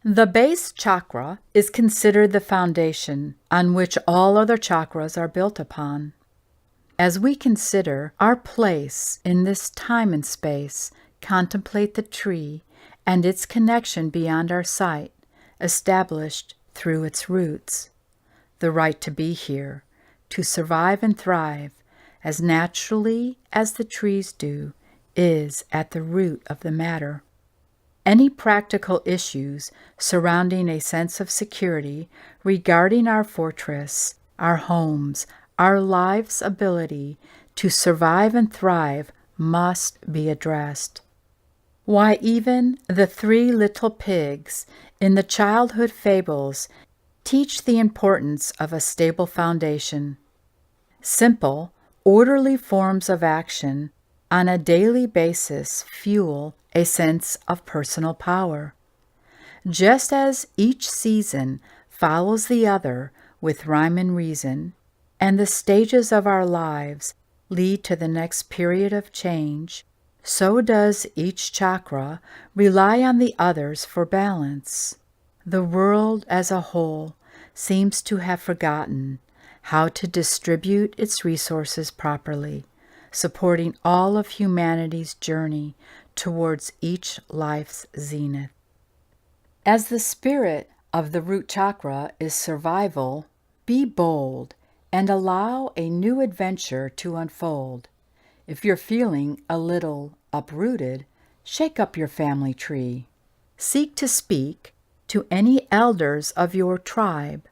The base chakra is considered the foundation on which all other chakras are built upon. As we consider our place in this time and space, contemplate the tree and its connection beyond our sight, established through its roots. The right to be here, to survive and thrive, as naturally as the trees do, is at the root of the matter. Any practical issues surrounding a sense of security regarding our fortress, our homes, our life's ability to survive and thrive must be addressed. Why, even the 3 little pigs in the childhood fables teach the importance of a stable foundation. Simple, orderly forms of action on a daily basis fuel a sense of personal power. Just as each season follows the other with rhyme and reason, and the stages of our lives lead to the next period of change, so does each chakra rely on the others for balance. The world as a whole seems to have forgotten how to distribute its resources properly, supporting all of humanity's journey towards each life's zenith. As the spirit of the root chakra is survival, be bold and allow a new adventure to unfold. If you're feeling a little uprooted, shake up your family tree. Seek to speak to any elders of your tribe.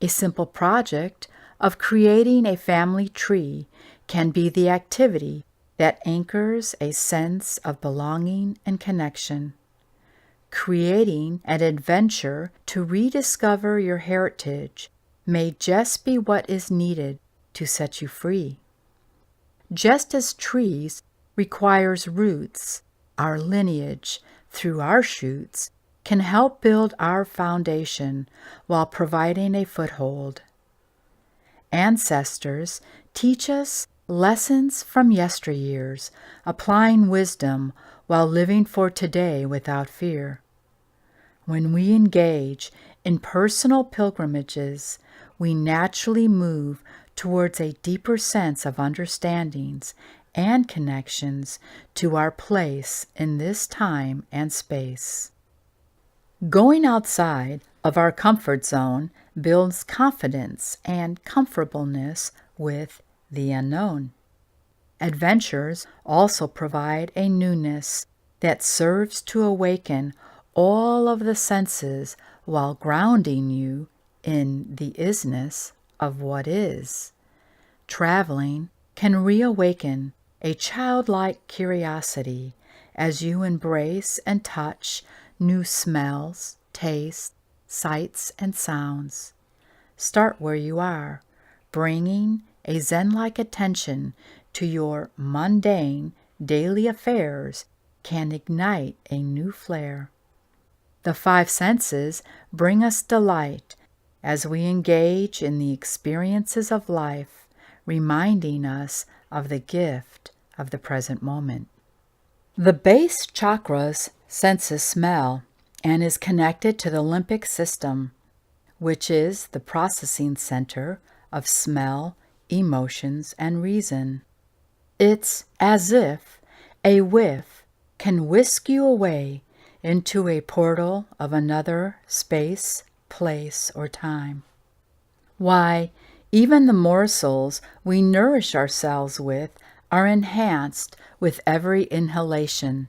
A simple project of creating a family tree can be the activity that anchors a sense of belonging and connection. Creating an adventure to rediscover your heritage may just be what is needed to set you free. Just as trees requires roots, our lineage through our shoots can help build our foundation while providing a foothold. Ancestors teach us lessons from yesteryears, applying wisdom while living for today without fear. When we engage in personal pilgrimages, we naturally move towards a deeper sense of understandings and connections to our place in this time and space. Going outside of our comfort zone builds confidence and comfortableness with the unknown. Adventures also provide a newness that serves to awaken all of the senses while grounding you in the isness of what is. Traveling can reawaken a childlike curiosity as you embrace and touch new smells, tastes, sights, and sounds. Start where you are, bringing a Zen-like attention to your mundane daily affairs can ignite a new flare. The 5 senses bring us delight as we engage in the experiences of life, reminding us of the gift of the present moment. The base chakra's senses smell and is connected to the limbic system, which is the processing center of smell, emotions, and reason. It's as if a whiff can whisk you away into a portal of another space, place, or time. Why, even the morsels we nourish ourselves with are enhanced with every inhalation.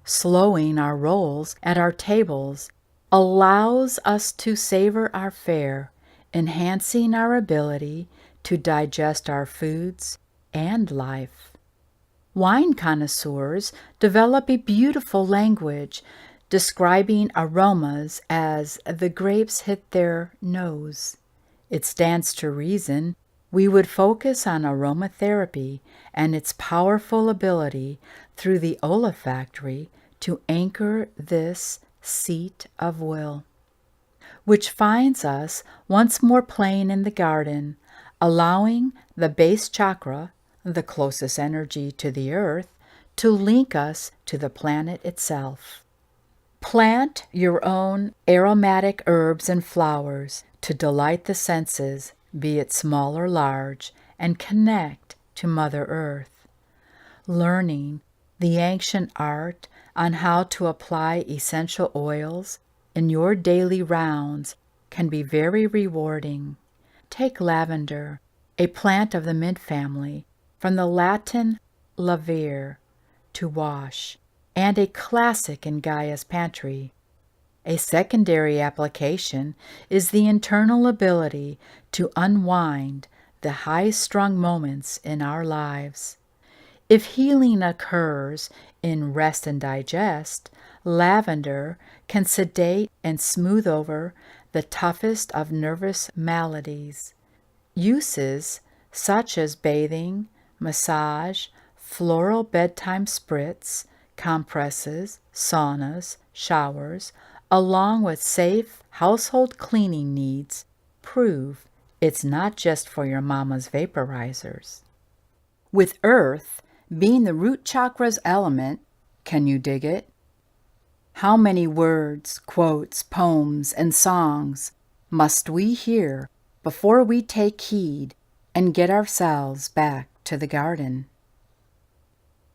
Slowing our rolls at our tables allows us to savor our fare, enhancing our ability to digest our foods and life. Wine connoisseurs develop a beautiful language describing aromas as the grapes hit their nose. It stands to reason we would focus on aromatherapy and its powerful ability through the olfactory to anchor this seat of will, which finds us once more playing in the garden, allowing the base chakra, the closest energy to the earth, to link us to the planet itself. Plant your own aromatic herbs and flowers to delight the senses, be it small or large, and connect to Mother Earth. Learning the ancient art on how to apply essential oils in your daily rounds can be very rewarding. Take lavender, a plant of the mint family, from the Latin lavere, to wash, and a classic in Gaia's pantry. A secondary application is the internal ability to unwind the high-strung moments in our lives. If healing occurs in rest and digest, lavender can sedate and smooth over the toughest of nervous maladies. Uses such as bathing, massage, floral bedtime spritz, compresses, saunas, showers, along with safe household cleaning needs, prove it's not just for your mama's vaporizers. With earth being the root chakra's element, can you dig it? How many words, quotes, poems, and songs must we hear before we take heed and get ourselves back to the garden?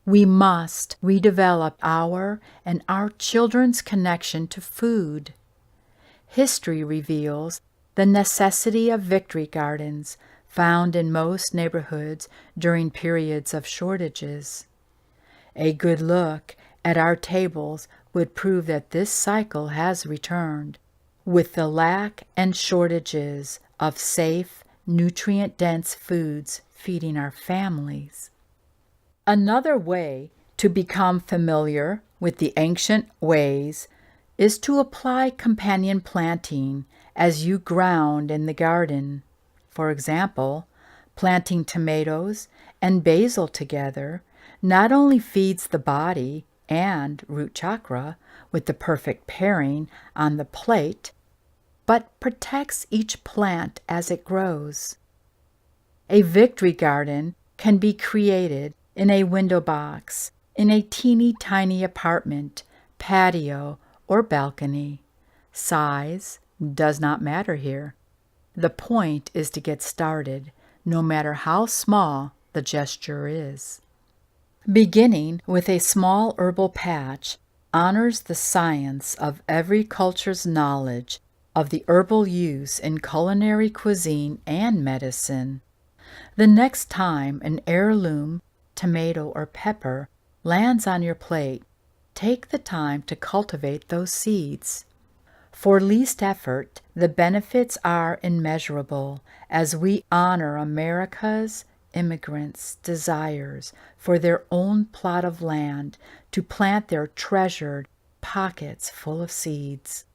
We must redevelop our and our children's connection to food. History reveals the necessity of victory gardens found in most neighborhoods during periods of shortages. A good look at our tables would prove that this cycle has returned, with the lack and shortages of safe, nutrient-dense foods feeding our families. Another way to become familiar with the ancient ways is to apply companion planting as you ground in the garden. For example, planting tomatoes and basil together not only feeds the body and root chakra with the perfect pairing on the plate, but protects each plant as it grows. A victory garden can be created in a window box, in a teeny tiny apartment, patio, or balcony. Size does not matter here. The point is to get started, no matter how small the gesture is. Beginning with a small herbal patch honors the science of every culture's knowledge of the herbal use in culinary cuisine and medicine. The next time an heirloom tomato or pepper lands on your plate, take the time to cultivate those seeds. For least effort, the benefits are immeasurable as we honor America's immigrants' desires for their own plot of land to plant their treasured pockets full of seeds.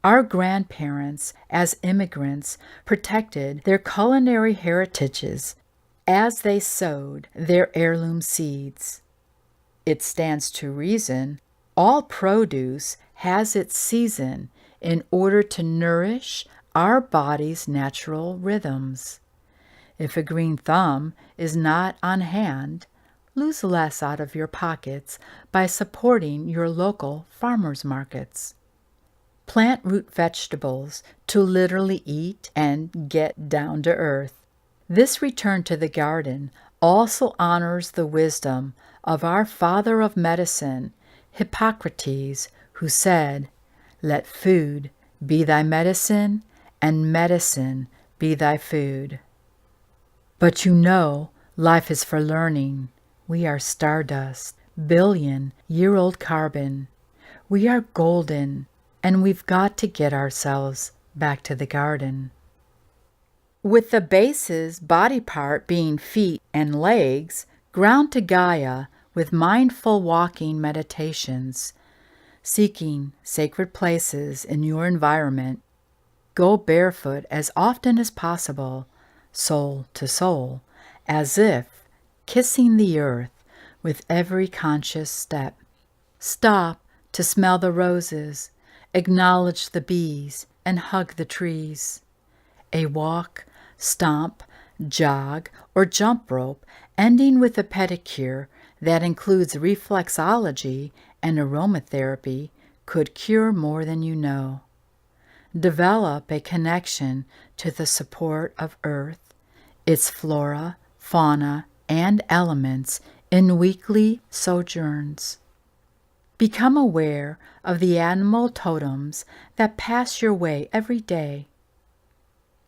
Our grandparents, as immigrants, protected their culinary heritages as they sowed their heirloom seeds. It stands to reason all produce has its season in order to nourish our body's natural rhythms. If a green thumb is not on hand, lose less out of your pockets by supporting your local farmers markets. Plant root vegetables to literally eat and get down to earth. This return to the garden also honors the wisdom of our father of medicine, Hippocrates, who said, "Let food be thy medicine, and medicine be thy food." But you know, life is for learning. We are stardust, billion-year-old carbon. We are golden, and we've got to get ourselves back to the garden. With the base's body part being feet and legs, ground to Gaia with mindful walking meditations. Seeking sacred places in your environment, go barefoot as often as possible, soul to soul, as if kissing the earth with every conscious step. Stop to smell the roses, acknowledge the bees, and hug the trees. A walk, stomp, jog, or jump rope ending with a pedicure that includes reflexology and aromatherapy could cure more than you know. Develop a connection to the support of Earth, its flora, fauna, and elements in weekly sojourns. Become aware of the animal totems that pass your way every day.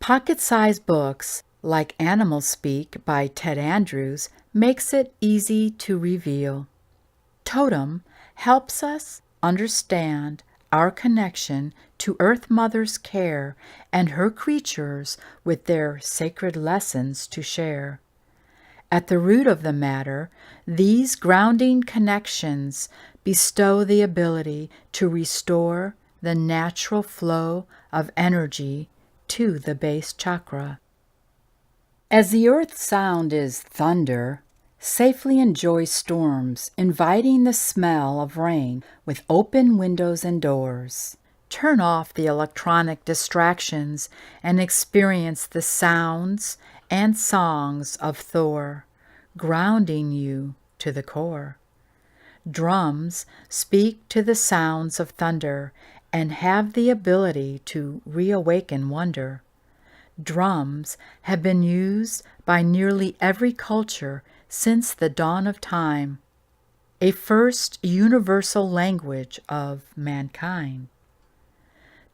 Pocket-sized books like Animal Speak by Ted Andrews makes it easy to reveal. Totem helps us understand our connection to Earth Mother's care and her creatures with their sacred lessons to share. At the root of the matter, these grounding connections bestow the ability to restore the natural flow of energy to the base chakra. As the earth sound is thunder, safely enjoy storms, inviting the smell of rain with open windows and doors. Turn off the electronic distractions and experience the sounds and songs of Thor, grounding you to the core. Drums speak to the sounds of thunder and have the ability to reawaken wonder. Drums have been used by nearly every culture since the dawn of time, a first universal language of mankind.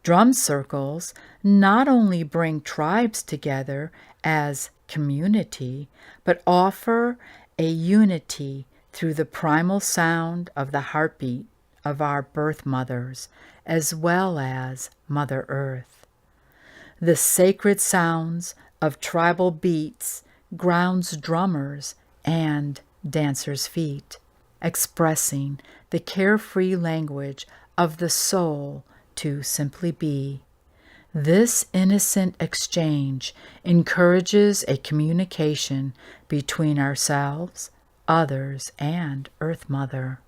Drum circles not only bring tribes together as community, but offer a unity through the primal sound of the heartbeat of our birth mothers, as well as Mother Earth. The sacred sounds of tribal beats grounds drummers and dancers' feet, expressing the carefree language of the soul to simply be. This innocent exchange encourages a communication between ourselves, others, and Earth Mother.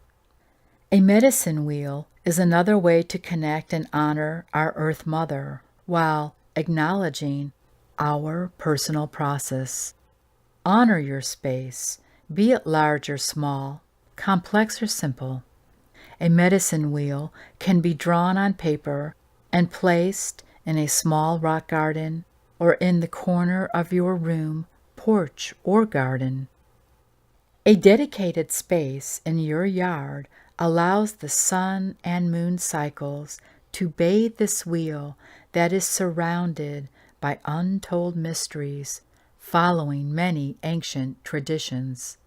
A medicine wheel is another way to connect and honor our Earth Mother while acknowledging our personal process. Honor your space, be it large or small, complex or simple. A medicine wheel can be drawn on paper and placed in a small rock garden or in the corner of your room, porch, or garden. A dedicated space in your yard allows the sun and moon cycles to bathe this wheel that is surrounded by untold mysteries, following many ancient traditions.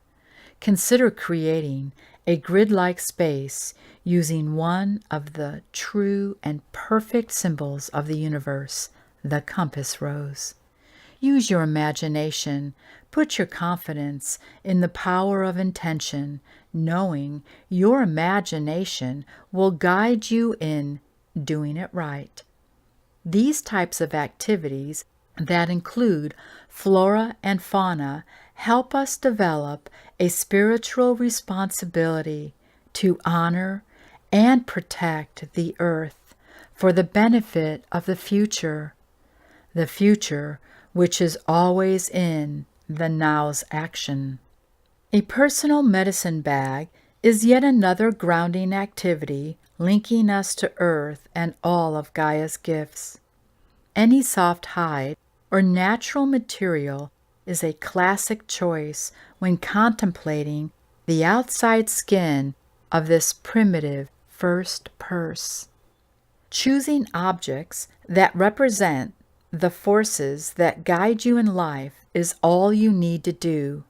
Consider creating a grid-like space using one of the true and perfect symbols of the universe, the compass rose. Use your imagination. Put your confidence in the power of intention, knowing your imagination will guide you in doing it right. These types of activities that include flora and fauna help us develop a spiritual responsibility to honor and protect the earth for the benefit of the future which is always in the now's action. A personal medicine bag is yet another grounding activity linking us to Earth and all of Gaia's gifts. Any soft hide or natural material is a classic choice when contemplating the outside skin of this primitive first purse. Choosing objects that represent the forces that guide you in life is all you need to do.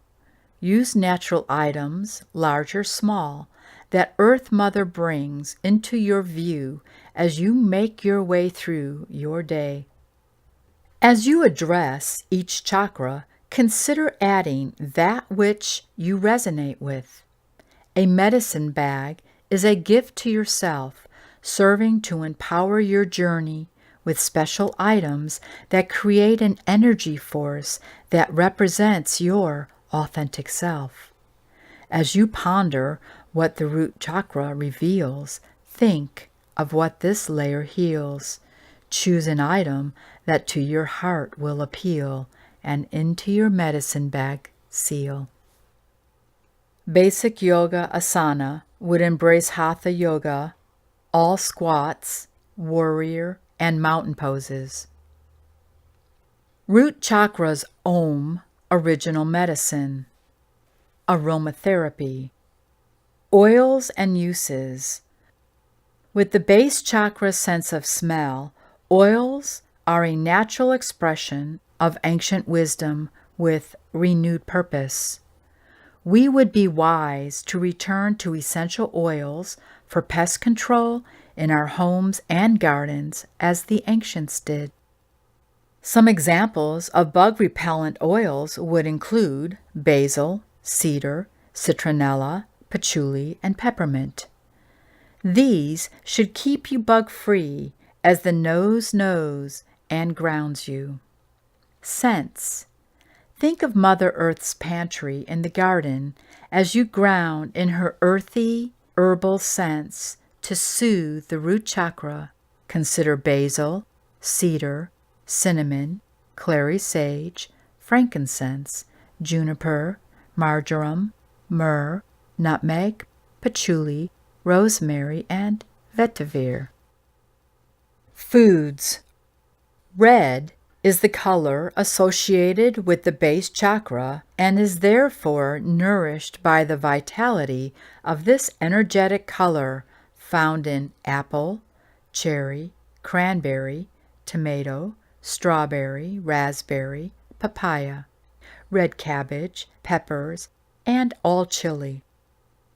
Use natural items, large or small, that Earth Mother brings into your view as you make your way through your day. As you address each chakra, consider adding that which you resonate with. A medicine bag is a gift to yourself, serving to empower your journey with special items that create an energy force that represents your authentic self. As you ponder what the root chakra reveals, think of what this layer heals. Choose an item that to your heart will appeal and into your medicine bag seal. Basic yoga asana would embrace hatha yoga, all squats, warrior, and mountain poses. Root chakra's Om, original medicine. Aromatherapy. Oils and uses. With the base chakra's sense of smell, oils are a natural expression of ancient wisdom with renewed purpose. We would be wise to return to essential oils for pest control in our homes and gardens as the ancients did. Some examples of bug-repellent oils would include basil, cedar, citronella, patchouli, and peppermint. These should keep you bug-free as the nose knows and grounds you. Scents. Think of Mother Earth's pantry in the garden as you ground in her earthy, herbal scents to soothe the root chakra. Consider basil, cedar, cinnamon, clary sage, frankincense, juniper, marjoram, myrrh, nutmeg, patchouli, rosemary, and vetiver. Foods. Red is the color associated with the base chakra and is therefore nourished by the vitality of this energetic color found in apple, cherry, cranberry, tomato, strawberry, raspberry, papaya, red cabbage, peppers, and all chili.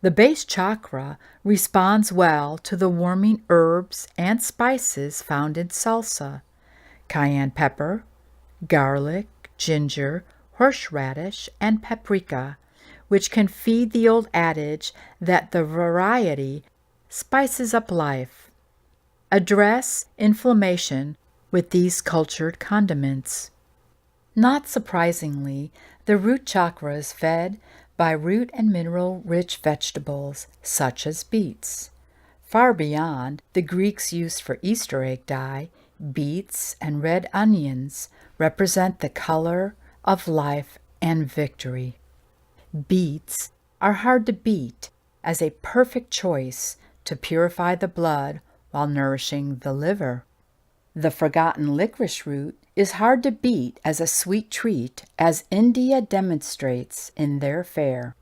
The base chakra responds well to the warming herbs and spices found in salsa, cayenne pepper, garlic, ginger, horseradish, and paprika, which can feed the old adage that the variety spices up life. Address inflammation with these cultured condiments. Not surprisingly, the root chakra is fed by root and mineral-rich vegetables such as beets. Far beyond the Greeks' use for Easter egg dye, beets and red onions represent the color of life and victory. Beets are hard to beat as a perfect choice to purify the blood while nourishing the liver. The forgotten licorice root is hard to beat as a sweet treat, as India demonstrates in their fare.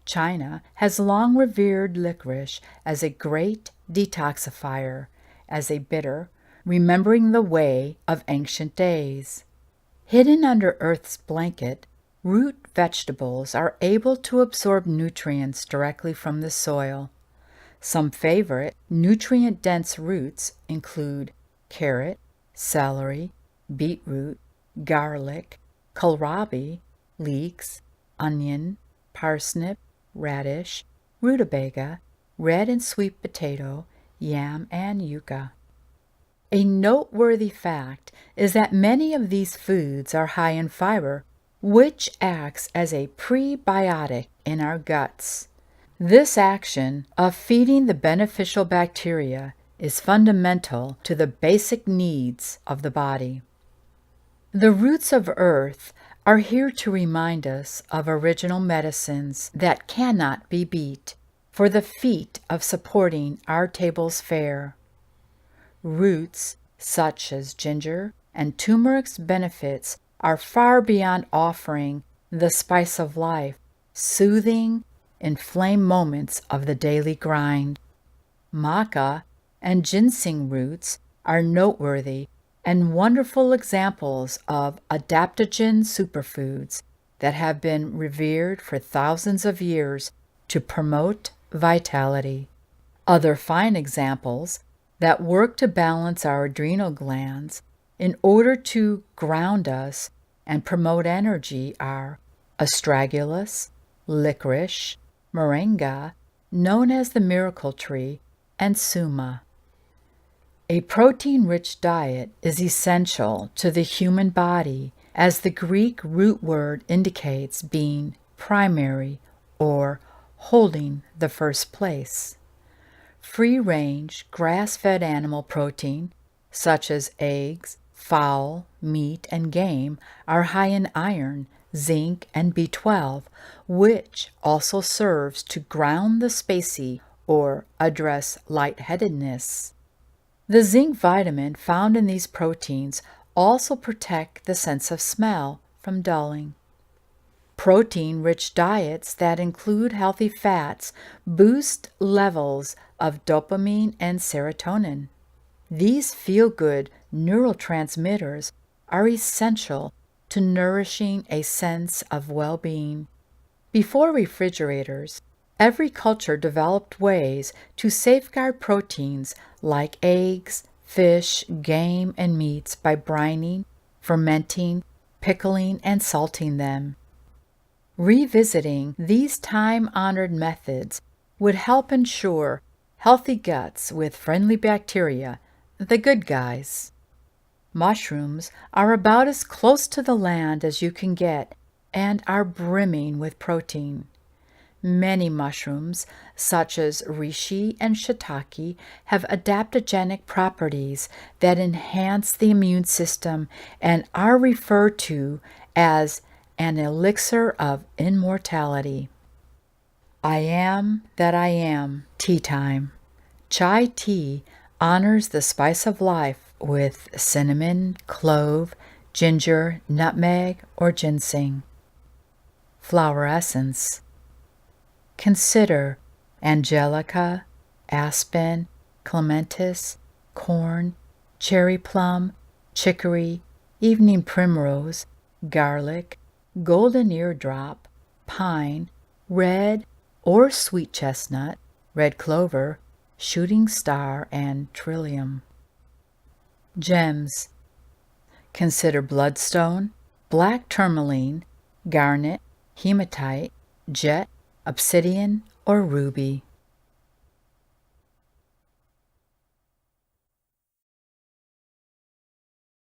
China has long revered licorice as a great detoxifier, as a bitter, remembering the way of ancient days. Hidden under Earth's blanket, root vegetables are able to absorb nutrients directly from the soil. Some favorite nutrient-dense roots include carrot, celery, beetroot, garlic, kohlrabi, leeks, onion, parsnip, radish, rutabaga, red and sweet potato, yam, and yucca. A noteworthy fact is that many of these foods are high in fiber, which acts as a prebiotic in our guts. This action of feeding the beneficial bacteria is fundamental to the basic needs of the body. The roots of Earth are here to remind us of original medicines that cannot be beat for the feat of supporting our table's fare. Roots such as ginger and turmeric's benefits are far beyond offering the spice of life, soothing inflamed moments of the daily grind. Maca and ginseng roots are noteworthy and wonderful examples of adaptogen superfoods that have been revered for thousands of years to promote vitality. Other fine examples that work to balance our adrenal glands in order to ground us and promote energy are astragalus, licorice, moringa, known as the miracle tree, and suma. A protein-rich diet is essential to the human body, as the Greek root word indicates being primary or holding the first place. Free-range, grass-fed animal protein, such as eggs, fowl, meat, and game, are high in iron, zinc, and B12, which also serves to ground the spacey or address lightheadedness. The zinc vitamin found in these proteins also protect the sense of smell from dulling. Protein-rich diets that include healthy fats boost levels of dopamine and serotonin. These feel-good neurotransmitters are essential to nourishing a sense of well-being. Before refrigerators, every culture developed ways to safeguard proteins like eggs, fish, game, and meats by brining, fermenting, pickling, and salting them. Revisiting these time-honored methods would help ensure healthy guts with friendly bacteria, the good guys. Mushrooms are about as close to the land as you can get and are brimming with protein. Many mushrooms, such as reishi and shiitake, have adaptogenic properties that enhance the immune system and are referred to as an elixir of immortality. I am that I am tea time. Chai tea honors the spice of life with cinnamon, clove, ginger, nutmeg, or ginseng. Flower essence. Consider angelica, aspen, clematis, corn, cherry plum, chicory, evening primrose, garlic, golden eardrop, pine, red or sweet chestnut, red clover, shooting star, and trillium. Gems. Consider bloodstone, black tourmaline, garnet, hematite, jet, obsidian, or ruby.